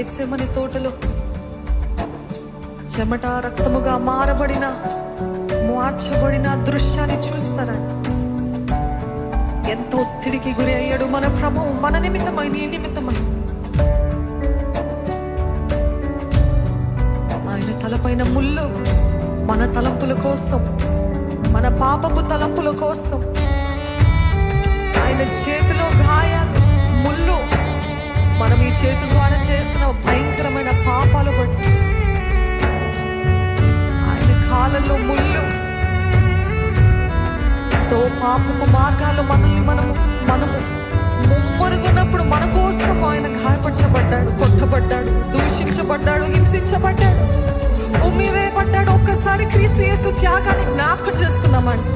గెత్సెమని తోటలో చెమట రక్తముగా మార్చబడిన దృశ్యాన్ని చూస్తారండి. ఎంత ఒత్తిడికి గురి అయ్యాడు మన ప్రభువు మన నిమిత్తమై, నీ నిమిత్తమై. ఆయన తలపైన ముళ్ళు మన తలంపుల కోసం, మన పాపపు తలంపుల కోసం. ఆయన చేతిలో గాయాలు, ముళ్ళు మనం ఈ చేతి ద్వారా చేసిన భయంకరమైన పాపాలు బట్టి. ఆయన కాళ్ళలో ముళ్ళు తో పాపపు మార్గాలు మనము ముమ్మరుగున్నప్పుడు మన కోసం ఆయన గాయపరచబడ్డాడు, కొట్టబడ్డాడు, దూషించబడ్డాడు, హింసించబడ్డాడు, ఉమ్మివేయబడ్డాడు. ఒక్కసారి క్రీస్తు యేసు త్యాగాన్ని జ్ఞాపకం చేసుకుందామండి.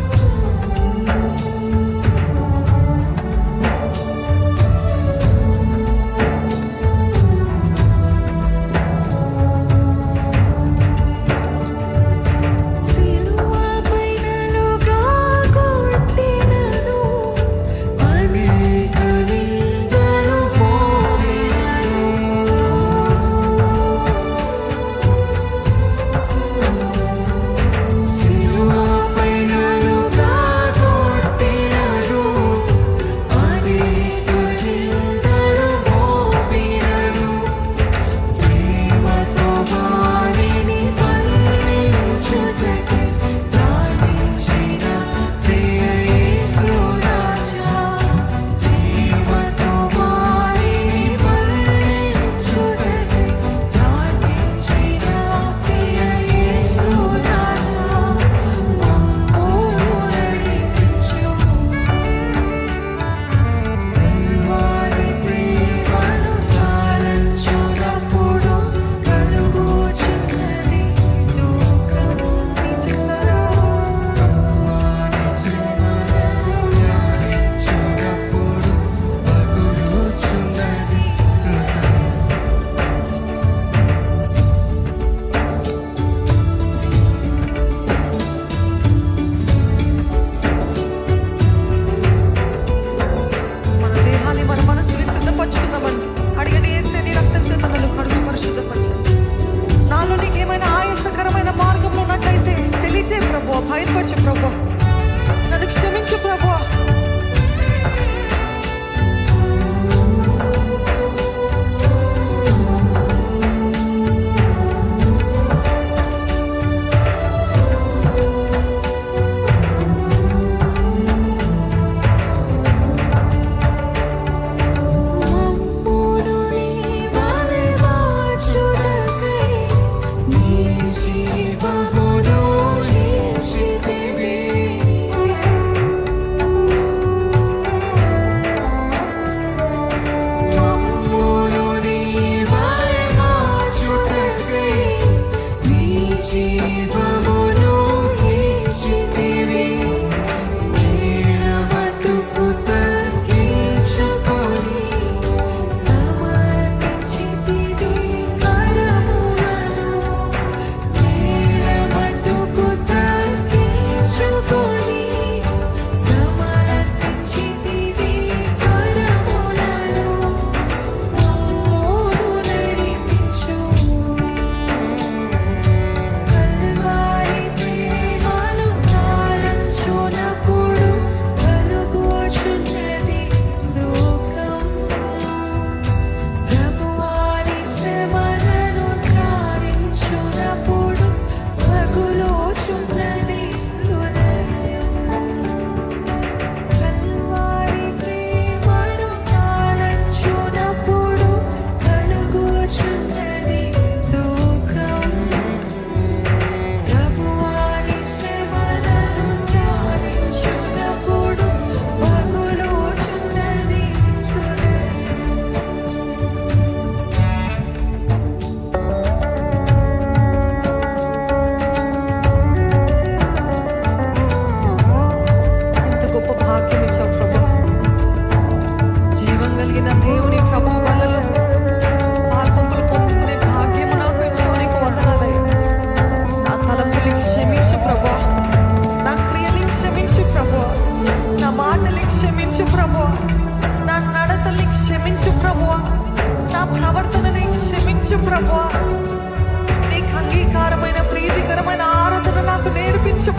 సిలువ పైన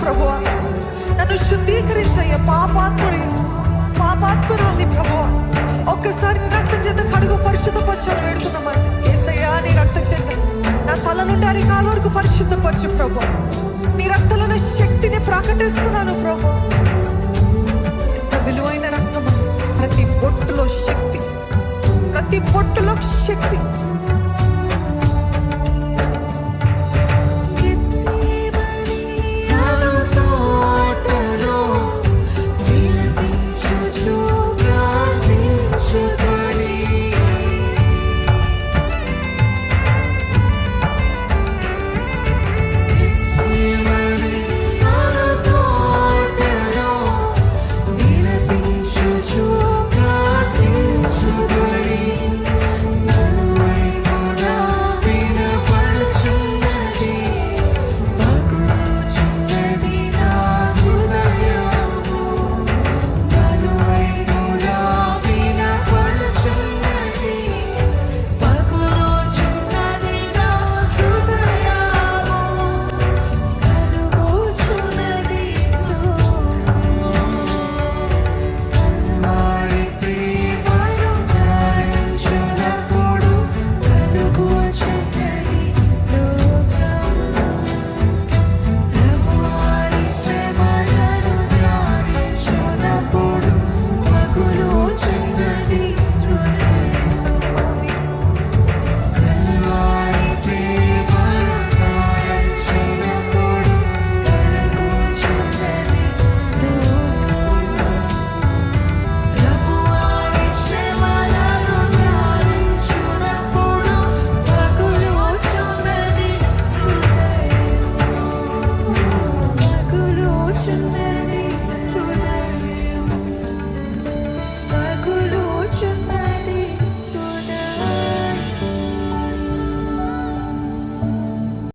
ప్రభువా. నన్ను శుద్ధీకరించయ్య పాపాత్మురాలి ప్రభువా. ఒక్కసారి నీ రక్త చేత కడుగు, పరిశుద్ధపరచని వేడుకున్నామని. యేసయ్యా, నీ రక్త చేత నా తల నుండి అరికాల వరకు పరిశుద్ధపరచు ప్రభువా. నీ రక్తంలో నా శక్తిని ప్రకటిస్తున్నాను ప్రభు. ఎంత విలువైన రక్తమా! ప్రతి బొట్టులో శక్తి, ప్రతి బొట్టులో శక్తి.